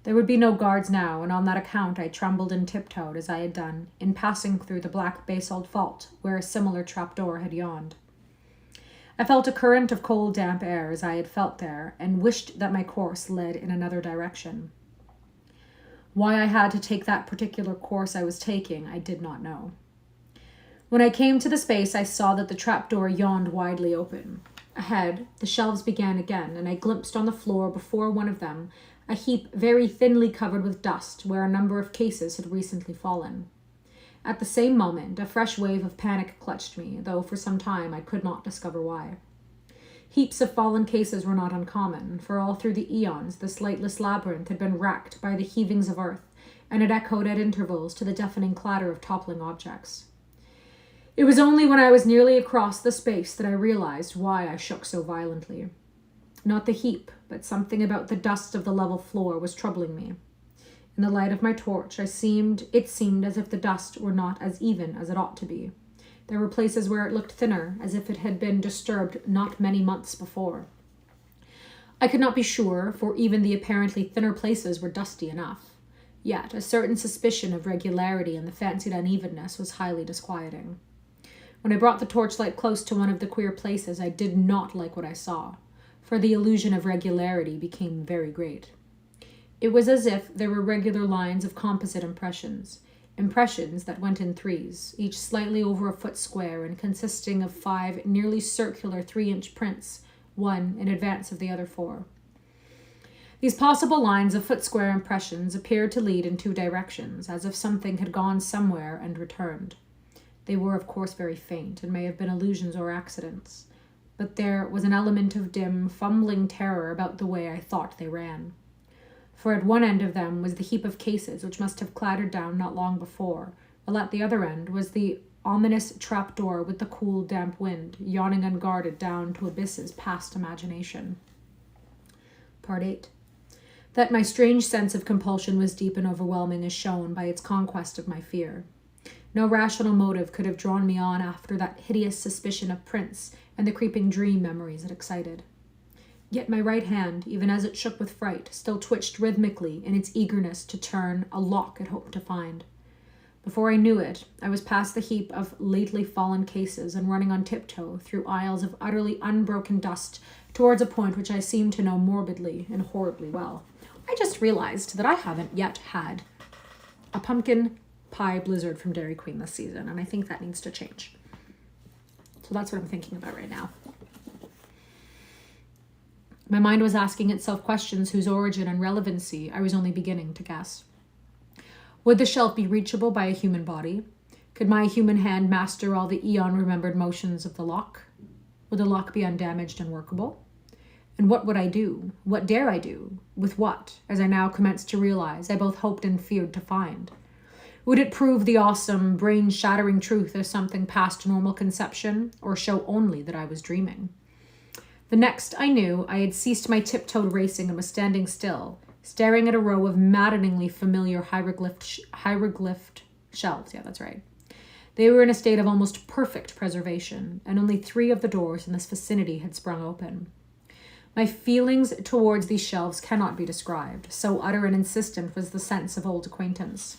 There would be no guards now, and on that account I trembled and tiptoed, as I had done, in passing through the black basalt vault where a similar trapdoor had yawned. I felt a current of cold, damp air as I had felt there, and wished that my course led in another direction. Why I had to take that particular course I was taking, I did not know. When I came to the space, I saw that the trapdoor yawned widely open. Ahead, the shelves began again, and I glimpsed on the floor before one of them a heap very thinly covered with dust where a number of cases had recently fallen. At the same moment, a fresh wave of panic clutched me, though for some time I could not discover why. Heaps of fallen cases were not uncommon, for all through the eons this lightless labyrinth had been racked by the heavings of earth, and it echoed at intervals to the deafening clatter of toppling objects. It was only when I was nearly across the space that I realized why I shook so violently. Not the heap, but something about the dust of the level floor was troubling me. In the light of my torch, it seemed as if the dust were not as even as it ought to be. There were places where it looked thinner, as if it had been disturbed not many months before. I could not be sure, for even the apparently thinner places were dusty enough. Yet a certain suspicion of regularity in the fancied unevenness was highly disquieting. When I brought the torchlight close to one of the queer places, I did not like what I saw, for the illusion of regularity became very great. It was as if there were regular lines of composite impressions that went in threes, each slightly over a foot square and consisting of 5 nearly circular 3-inch prints, one in advance of the other 4. These possible lines of foot-square impressions appeared to lead in 2 directions, as if something had gone somewhere and returned. They were, of course, very faint, and may have been illusions or accidents, but there was an element of dim, fumbling terror about the way I thought they ran. For at one end of them was the heap of cases which must have clattered down not long before, while at the other end was the ominous trapdoor with the cool, damp wind, yawning unguarded down to abysses past imagination. Part 8. That my strange sense of compulsion was deep and overwhelming is shown by its conquest of my fear. No rational motive could have drawn me on after that hideous suspicion of prints and the creeping dream memories it excited. Yet my right hand, even as it shook with fright, still twitched rhythmically in its eagerness to turn a lock it hoped to find. Before I knew it, I was past the heap of lately fallen cases and running on tiptoe through aisles of utterly unbroken dust towards a point which I seemed to know morbidly and horribly well. I just realized that I haven't yet had a pumpkin pie blizzard from Dairy Queen this season, and I think that needs to change. So that's what I'm thinking about right now. My mind was asking itself questions whose origin and relevancy I was only beginning to guess. Would the shelf be reachable by a human body? Could my human hand master all the eon-remembered motions of the lock? Would the lock be undamaged and workable? And what would I do? What dare I do? With what, as I now commenced to realize, I both hoped and feared to find? Would it prove the awesome, brain-shattering truth as something past normal conception, or show only that I was dreaming? The next I knew, I had ceased my tiptoed racing and was standing still, staring at a row of maddeningly familiar hieroglyphed shelves. Yeah, that's right. They were in a state of almost perfect preservation, and only 3 of the doors in this vicinity had sprung open. My feelings towards these shelves cannot be described, so utter and insistent was the sense of old acquaintance.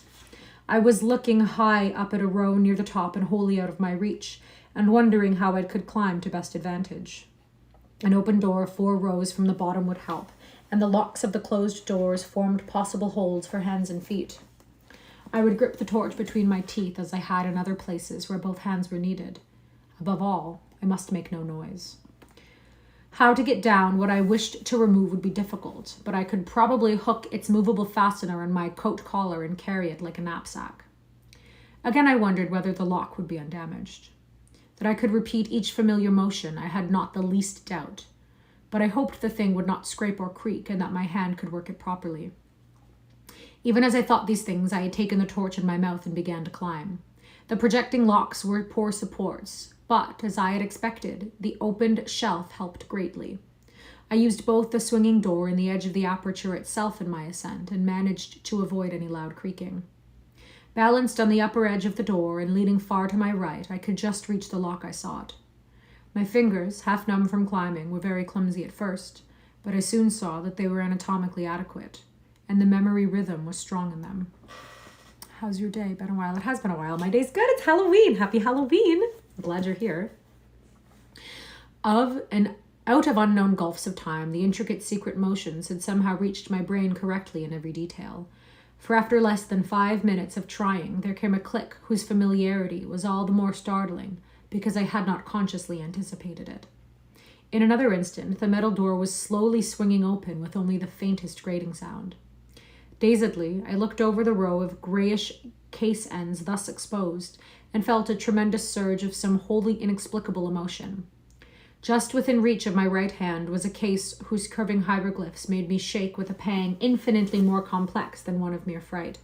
I was looking high up at a row near the top and wholly out of my reach, and wondering how I could climb to best advantage. An open door 4 rows from the bottom would help, and the locks of the closed doors formed possible holds for hands and feet. I would grip the torch between my teeth as I had in other places where both hands were needed. Above all, I must make no noise. How to get down what I wished to remove would be difficult, but I could probably hook its movable fastener in my coat collar and carry it like a knapsack. Again, I wondered whether the lock would be undamaged. That I could repeat each familiar motion, I had not the least doubt, but I hoped the thing would not scrape or creak and that my hand could work it properly. Even as I thought these things, I had taken the torch in my mouth and began to climb. The projecting locks were poor supports, but, as I had expected, the opened shelf helped greatly. I used both the swinging door and the edge of the aperture itself in my ascent and managed to avoid any loud creaking. Balanced on the upper edge of the door and leaning far to my right, I could just reach the lock I sought. My fingers, half numb from climbing, were very clumsy at first, but I soon saw that they were anatomically adequate, and the memory rhythm was strong in them. How's your day? Been a while? It has been a while. My day's good. It's Halloween. Happy Halloween. I'm glad you're here. Out of unknown gulfs of time, the intricate secret motions had somehow reached my brain correctly in every detail. For after less than 5 minutes of trying, there came a click whose familiarity was all the more startling because I had not consciously anticipated it. In another instant, the metal door was slowly swinging open with only the faintest grating sound. Dazedly, I looked over the row of grayish case ends thus exposed and felt a tremendous surge of some wholly inexplicable emotion. Just within reach of my right hand was a case whose curving hieroglyphs made me shake with a pang infinitely more complex than one of mere fright.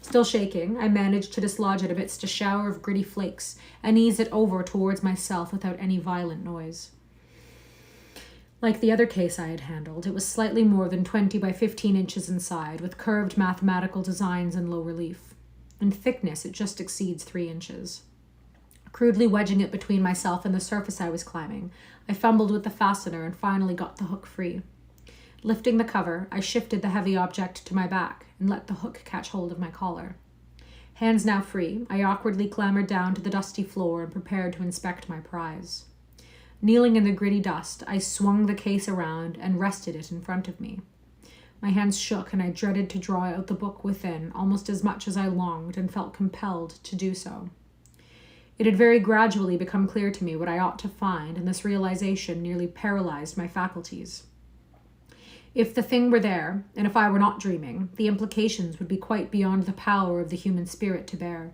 Still shaking, I managed to dislodge it amidst a shower of gritty flakes and ease it over towards myself without any violent noise. Like the other case I had handled, it was slightly more than 20 by 15 inches inside, with curved mathematical designs in low relief. In thickness, it just exceeds 3 inches. Crudely wedging it between myself and the surface I was climbing, I fumbled with the fastener and finally got the hook free. Lifting the cover, I shifted the heavy object to my back and let the hook catch hold of my collar. Hands now free, I awkwardly clambered down to the dusty floor and prepared to inspect my prize. Kneeling in the gritty dust, I swung the case around and rested it in front of me. My hands shook and I dreaded to draw out the book within almost as much as I longed and felt compelled to do so. It had very gradually become clear to me what I ought to find, and this realization nearly paralyzed my faculties. If the thing were there, and if I were not dreaming, the implications would be quite beyond the power of the human spirit to bear.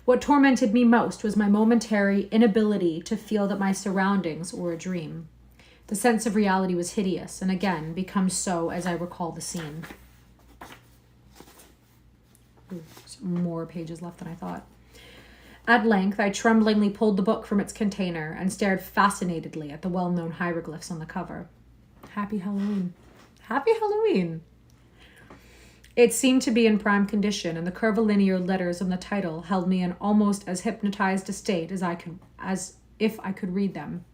What tormented me most was my momentary inability to feel that my surroundings were a dream. The sense of reality was hideous, and again becomes so as I recall the scene. More pages left than I thought. At length, I tremblingly pulled the book from its container and stared fascinatedly at the well-known hieroglyphs on the cover. Happy Halloween. Happy Halloween! It seemed to be in prime condition, and the curvilinear letters on the title held me in almost as hypnotized a state as if I could read them.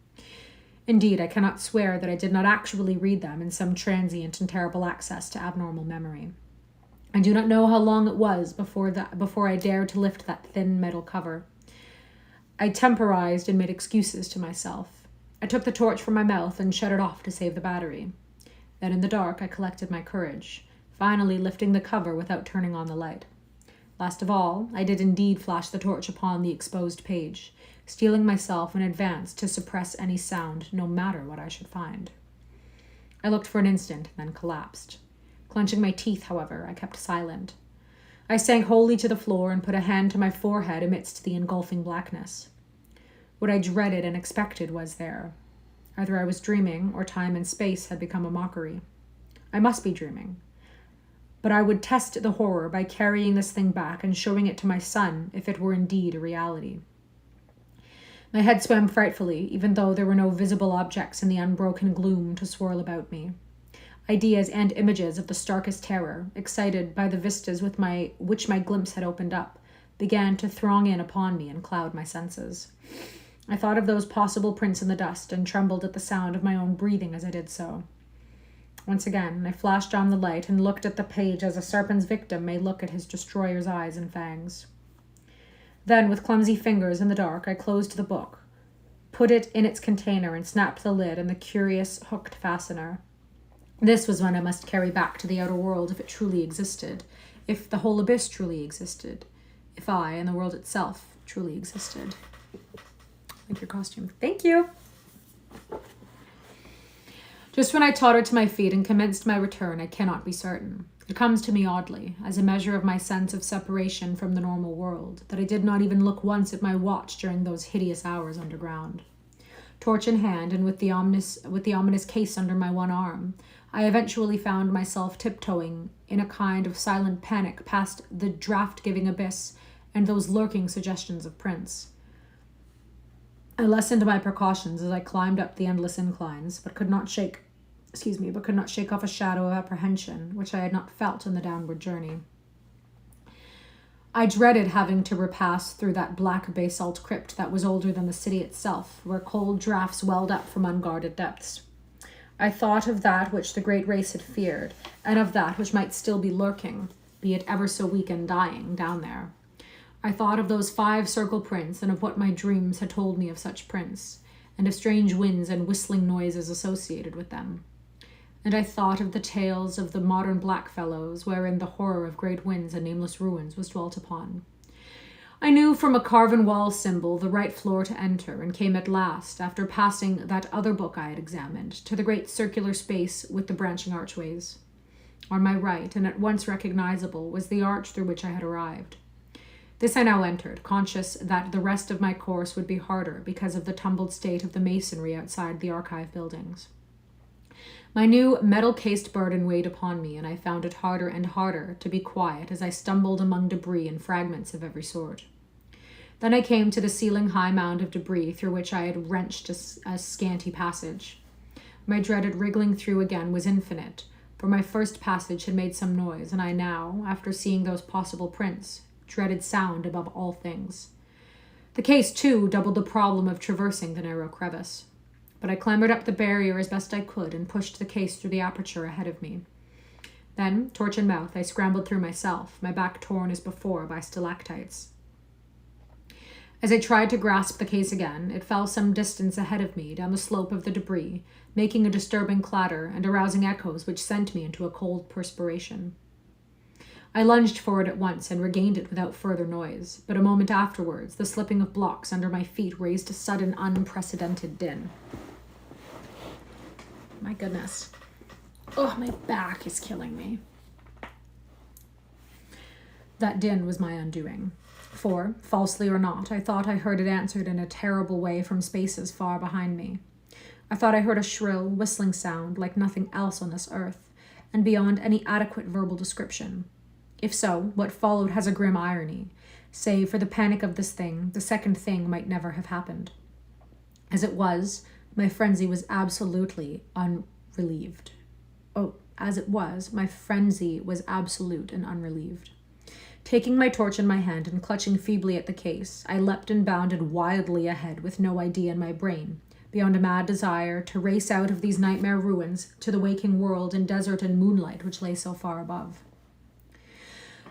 Indeed, I cannot swear that I did not actually read them in some transient and terrible access to abnormal memory. I do not know how long it was before I dared to lift that thin metal cover. I temporized and made excuses to myself. I took the torch from my mouth and shut it off to save the battery. Then in the dark I collected my courage, finally lifting the cover without turning on the light. Last of all, I did indeed flash the torch upon the exposed page, steeling myself in advance to suppress any sound, no matter what I should find. I looked for an instant, then collapsed. Clenching my teeth, however, I kept silent. I sank wholly to the floor and put a hand to my forehead amidst the engulfing blackness. What I dreaded and expected was there. Either I was dreaming, or time and space had become a mockery. I must be dreaming. But I would test the horror by carrying this thing back and showing it to my son if it were indeed a reality. My head swam frightfully, even though there were no visible objects in the unbroken gloom to swirl about me. Ideas and images of the starkest terror, excited by the vistas which my glimpse had opened up, began to throng in upon me and cloud my senses. I thought of those possible prints in the dust and trembled at the sound of my own breathing as I did so. Once again, I flashed on the light and looked at the page as a serpent's victim may look at his destroyer's eyes and fangs. Then, with clumsy fingers in the dark, I closed the book, put it in its container and snapped the lid and the curious hooked fastener. This was one I must carry back to the outer world if it truly existed, if the whole abyss truly existed, if I and the world itself truly existed. Like your costume. Thank you. Just when I tottered to my feet and commenced my return, I cannot be certain. It comes to me oddly, as a measure of my sense of separation from the normal world, that I did not even look once at my watch during those hideous hours underground. Torch in hand, and with the ominous case under my one arm, I eventually found myself tiptoeing in a kind of silent panic past the draft-giving abyss and those lurking suggestions of prints. I lessened my precautions as I climbed up the endless inclines, but could not shake off a shadow of apprehension which I had not felt in the downward journey. I dreaded having to repass through that black basalt crypt that was older than the city itself, where cold draughts welled up from unguarded depths. I thought of that which the great race had feared, and of that which might still be lurking, be it ever so weak and dying, down there. I thought of those 5 circle prints, and of what my dreams had told me of such prints, and of strange winds and whistling noises associated with them. And I thought of the tales of the modern blackfellows, wherein the horror of great winds and nameless ruins was dwelt upon. I knew from a carven wall symbol the right floor to enter, and came at last, after passing that other book I had examined, to the great circular space with the branching archways. On my right, and at once recognizable, was the arch through which I had arrived. This I now entered, conscious that the rest of my course would be harder because of the tumbled state of the masonry outside the archive buildings. My new metal-cased burden weighed upon me, and I found it harder and harder to be quiet as I stumbled among debris and fragments of every sort. Then I came to the ceiling-high mound of debris through which I had wrenched a scanty passage. My dreaded wriggling through again was infinite, for my first passage had made some noise, and I now, after seeing those possible prints, dreaded sound above all things. The case, too, doubled the problem of traversing the narrow crevice. But I clambered up the barrier as best I could and pushed the case through the aperture ahead of me. Then, torch in mouth, I scrambled through myself, my back torn as before by stalactites. As I tried to grasp the case again, it fell some distance ahead of me down the slope of the debris, making a disturbing clatter and arousing echoes which sent me into a cold perspiration. I lunged forward at once and regained it without further noise, but a moment afterwards, the slipping of blocks under my feet raised a sudden, unprecedented din. My goodness. Oh, my back is killing me. That din was my undoing. For, falsely or not, I thought I heard it answered in a terrible way from spaces far behind me. I thought I heard a shrill, whistling sound like nothing else on this earth, and beyond any adequate verbal description. If so, what followed has a grim irony. Save for the panic of this thing, the second thing might never have happened. As it was, my frenzy was absolutely unrelieved. My frenzy was absolute and unrelieved. Taking my torch in my hand and clutching feebly at the case, I leapt and bounded wildly ahead with no idea in my brain, beyond a mad desire to race out of these nightmare ruins to the waking world in desert and moonlight which lay so far above.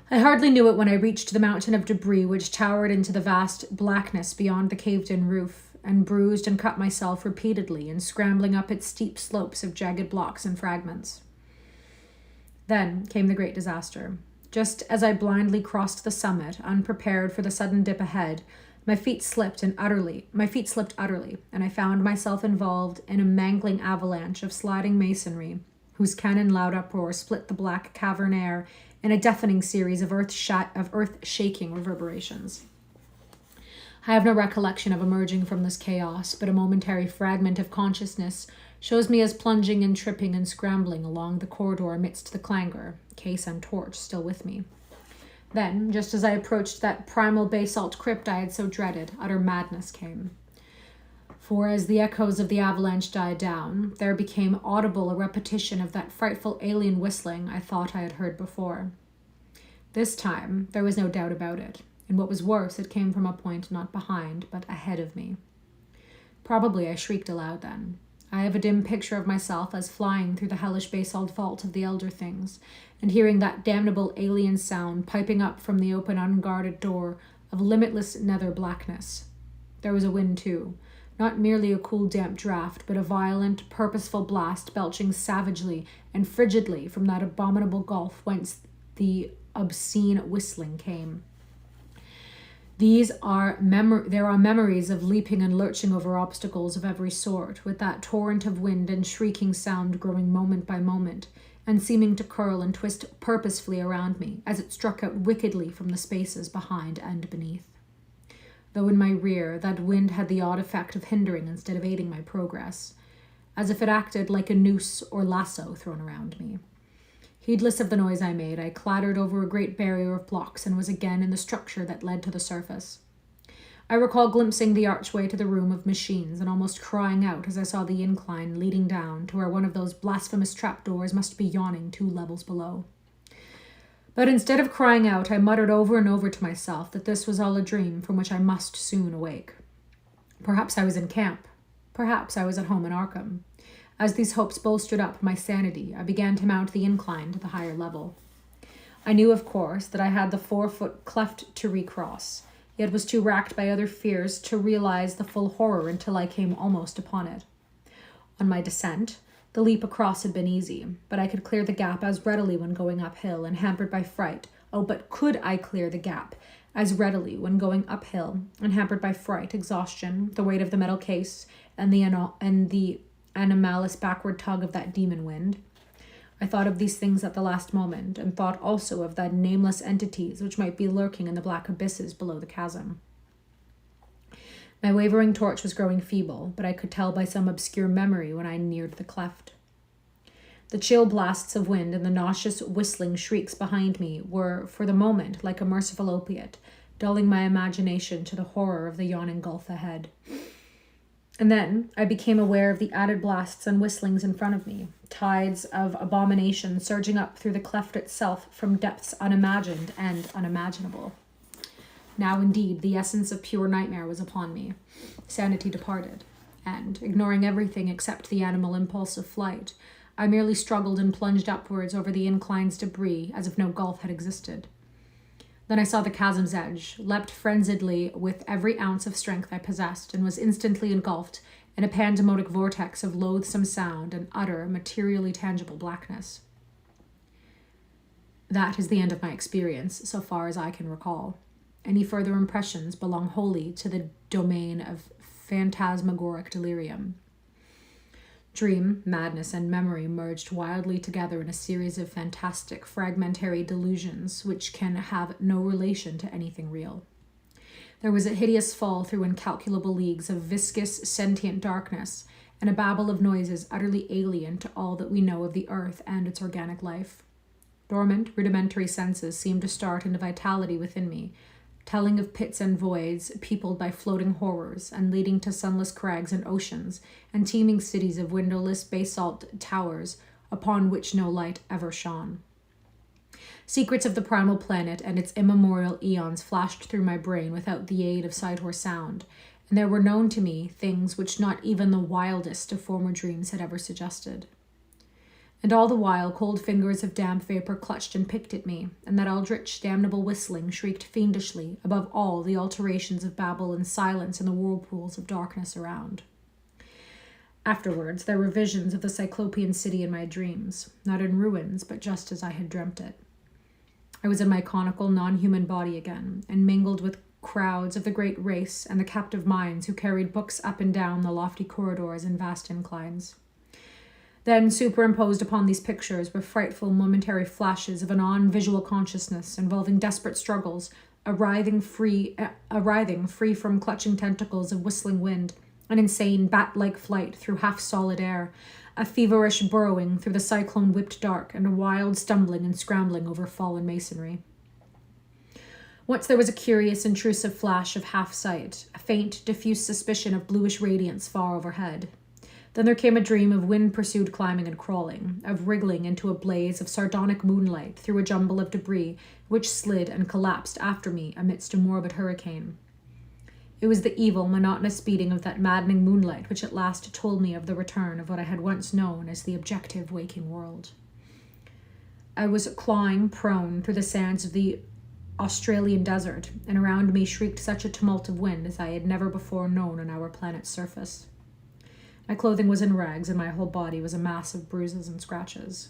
I hardly knew it when I reached the mountain of debris which towered into the vast blackness beyond the caved-in roof, and bruised and cut myself repeatedly in scrambling up its steep slopes of jagged blocks and fragments. Then came the great disaster. Just as I blindly crossed the summit, unprepared for the sudden dip ahead, my feet slipped utterly, and I found myself involved in a mangling avalanche of sliding masonry, whose cannon loud uproar split the black cavern air in a deafening series of earth-shaking reverberations. I have no recollection of emerging from this chaos, but a momentary fragment of consciousness shows me as plunging and tripping and scrambling along the corridor amidst the clangor, case and torch still with me. Then, just as I approached that primal basalt crypt I had so dreaded, utter madness came. For as the echoes of the avalanche died down, there became audible a repetition of that frightful alien whistling I thought I had heard before. This time, there was no doubt about it, and what was worse, it came from a point not behind, but ahead of me. Probably I shrieked aloud then. I have a dim picture of myself as flying through the hellish basalt vault of the elder things, and hearing that damnable alien sound piping up from the open unguarded door of limitless nether blackness. There was a wind too, not merely a cool, damp draft, but a violent, purposeful blast belching savagely and frigidly from that abominable gulf whence the obscene whistling came. There are memories of leaping and lurching over obstacles of every sort, with that torrent of wind and shrieking sound growing moment by moment, and seeming to curl and twist purposefully around me as it struck out wickedly from the spaces behind and beneath. Though in my rear, that wind had the odd effect of hindering instead of aiding my progress, as if it acted like a noose or lasso thrown around me. Heedless of the noise I made, I clattered over a great barrier of blocks and was again in the structure that led to the surface. I recall glimpsing the archway to the room of machines and almost crying out as I saw the incline leading down to where one of those blasphemous trapdoors must be yawning 2 levels below. But instead of crying out, I muttered over and over to myself that this was all a dream from which I must soon awake. Perhaps I was in camp. Perhaps I was at home in Arkham. As these hopes bolstered up my sanity, I began to mount the incline to the higher level. I knew, of course, that I had the 4-foot cleft to recross, yet was too racked by other fears to realize the full horror until I came almost upon it. On my descent, the leap across had been easy, but I could clear the gap as readily when going uphill and hampered by fright. Oh, but could I clear the gap as readily when going uphill and hampered by fright, exhaustion, the weight of the metal case, and the anomalous backward tug of that demon wind? I thought of these things at the last moment, and thought also of the nameless entities which might be lurking in the black abysses below the chasm. My wavering torch was growing feeble, but I could tell by some obscure memory when I neared the cleft. The chill blasts of wind and the nauseous whistling shrieks behind me were, for the moment, like a merciful opiate, dulling my imagination to the horror of the yawning gulf ahead. And then I became aware of the added blasts and whistlings in front of me, tides of abomination surging up through the cleft itself from depths unimagined and unimaginable. Now indeed the essence of pure nightmare was upon me. Sanity departed, and, ignoring everything except the animal impulse of flight, I merely struggled and plunged upwards over the incline's debris as if no gulf had existed. Then I saw the chasm's edge, leapt frenziedly with every ounce of strength I possessed, and was instantly engulfed in a pandemonic vortex of loathsome sound and utter, materially tangible blackness. That is the end of my experience, so far as I can recall. Any further impressions belong wholly to the domain of phantasmagoric delirium. Dream, madness, and memory merged wildly together in a series of fantastic, fragmentary delusions which can have no relation to anything real. There was a hideous fall through incalculable leagues of viscous, sentient darkness, and a babble of noises utterly alien to all that we know of the earth and its organic life. Dormant, rudimentary senses seemed to start into vitality within me, telling of pits and voids peopled by floating horrors and leading to sunless crags and oceans and teeming cities of windowless basalt towers upon which no light ever shone. Secrets of the primal planet and its immemorial eons flashed through my brain without the aid of sight or sound, and there were known to me things which not even the wildest of former dreams had ever suggested. And all the while cold fingers of damp vapor clutched and picked at me, and that eldritch, damnable whistling shrieked fiendishly above all the alterations of babble and silence in the whirlpools of darkness around. Afterwards, there were visions of the Cyclopean city in my dreams, not in ruins, but just as I had dreamt it. I was in my conical, non-human body again, and mingled with crowds of the great race and the captive minds who carried books up and down the lofty corridors and vast inclines. Then, superimposed upon these pictures were frightful momentary flashes of a non-visual consciousness involving desperate struggles, a writhing free from clutching tentacles of whistling wind, an insane bat-like flight through half-solid air, a feverish burrowing through the cyclone-whipped dark, and a wild stumbling and scrambling over fallen masonry. Once there was a curious, intrusive flash of half-sight, a faint, diffuse suspicion of bluish radiance far overhead. Then there came a dream of wind-pursued climbing and crawling, of wriggling into a blaze of sardonic moonlight through a jumble of debris which slid and collapsed after me amidst a morbid hurricane. It was the evil, monotonous beating of that maddening moonlight which at last told me of the return of what I had once known as the objective waking world. I was clawing prone through the sands of the Australian desert, and around me shrieked such a tumult of wind as I had never before known on our planet's surface. My clothing was in rags, and my whole body was a mass of bruises and scratches.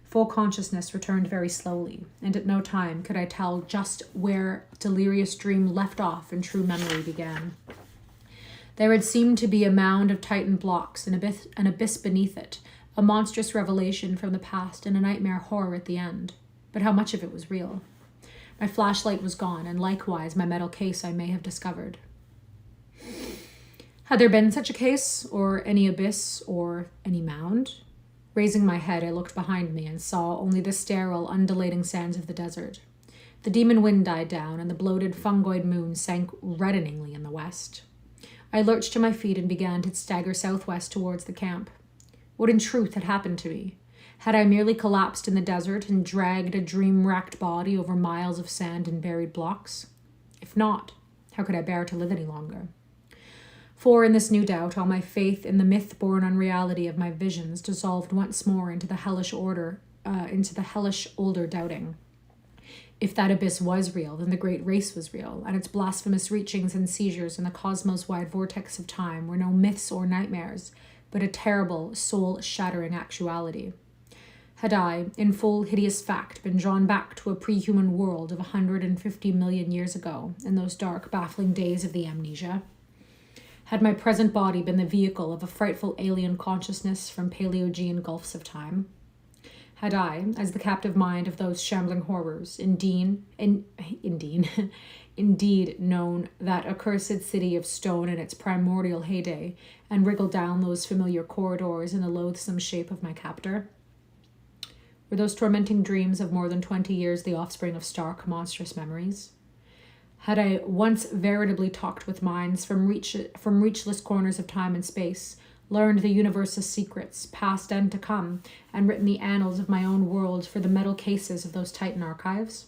Full consciousness returned very slowly, and at no time could I tell just where delirious dream left off and true memory began. There had seemed to be a mound of Titan blocks, an abyss beneath it, a monstrous revelation from the past, and a nightmare horror at the end. But how much of it was real? My flashlight was gone, and likewise my metal case I may have discovered. Had there been such a case, or any abyss, or any mound? Raising my head, I looked behind me and saw only the sterile, undulating sands of the desert. The demon wind died down, and the bloated, fungoid moon sank reddeningly in the west. I lurched to my feet and began to stagger southwest towards the camp. What in truth had happened to me? Had I merely collapsed in the desert and dragged a dream-racked body over miles of sand and buried blocks? If not, how could I bear to live any longer? For in this new doubt, all my faith in the myth-born unreality of my visions dissolved once more into the hellish older doubting. If that abyss was real, then the great race was real, and its blasphemous reachings and seizures in the cosmos-wide vortex of time were no myths or nightmares, but a terrible, soul-shattering actuality. Had I, in full hideous fact, been drawn back to a pre-human world of 150 million years ago, in those dark, baffling days of the amnesia? Had my present body been the vehicle of a frightful alien consciousness from Paleogean gulfs of time? Had I, as the captive mind of those shambling horrors, indeed known that accursed city of stone in its primordial heyday, and wriggled down those familiar corridors in the loathsome shape of my captor? Were those tormenting dreams of more than 20 years the offspring of stark, monstrous memories? Had I once veritably talked with minds from reachless corners of time and space, learned the universe's secrets, past and to come, and written the annals of my own world for the metal cases of those Titan archives?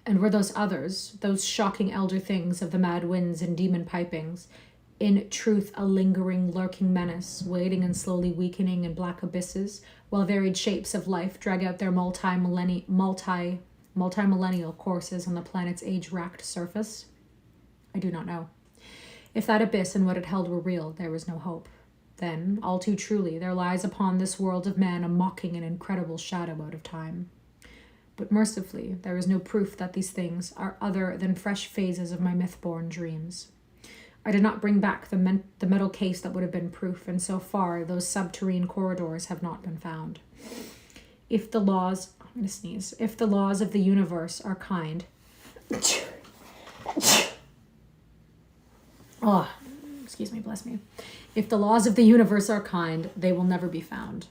And were those others, those shocking elder things of the mad winds and demon pipings, in truth a lingering, lurking menace, waiting and slowly weakening in black abysses, while varied shapes of life drag out their multi-millennial courses on the planet's age-racked surface? I do not know. If that abyss and what it held were real, there was no hope. Then, all too truly, there lies upon this world of man a mocking and incredible shadow out of time. But mercifully, there is no proof that these things are other than fresh phases of my myth-born dreams. I did not bring back the metal case that would have been proof, and so far, those subterranean corridors have not been found. If the laws of the universe are kind... Oh, excuse me, bless me. If the laws of the universe are kind, they will never be found.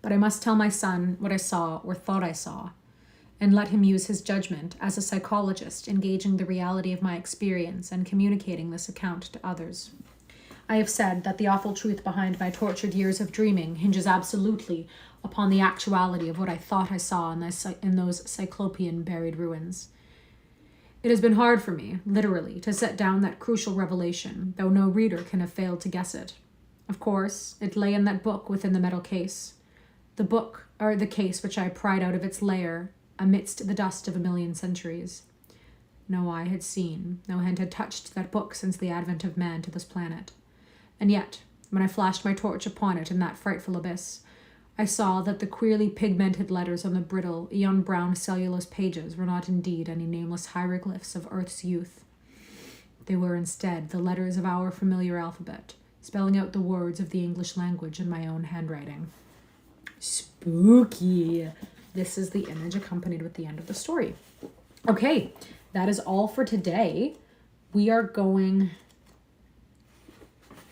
But I must tell my son what I saw or thought I saw, and let him use his judgment as a psychologist, engaging the reality of my experience and communicating this account to others. I have said that the awful truth behind my tortured years of dreaming hinges absolutely upon the actuality of what I thought I saw in those cyclopean buried ruins. It has been hard for me, literally, to set down that crucial revelation, though no reader can have failed to guess it. Of course, it lay in that book within the metal case. The case which I pried out of its lair amidst the dust of 1,000,000 centuries. No eye had seen, no hand had touched that book since the advent of man to this planet. And yet, when I flashed my torch upon it in that frightful abyss, I saw that the queerly pigmented letters on the brittle, eon-brown cellulose pages were not indeed any nameless hieroglyphs of Earth's youth. They were instead the letters of our familiar alphabet, spelling out the words of the English language in my own handwriting. Spooky! This is the image accompanied with the end of the story. Okay, that is all for today.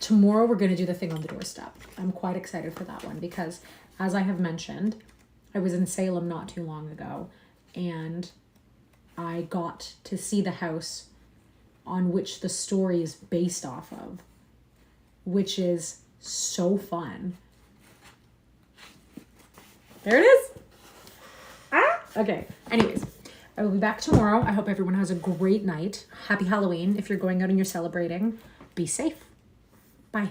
Tomorrow we're going to do the thing on the doorstep. I'm quite excited for that one because, as I have mentioned, I was in Salem not too long ago, and I got to see the house on which the story is based off of, which is so fun. There it is. Okay. Anyways, I will be back tomorrow. I hope everyone has a great night. Happy Halloween. If you're going out and you're celebrating, be safe. Bye.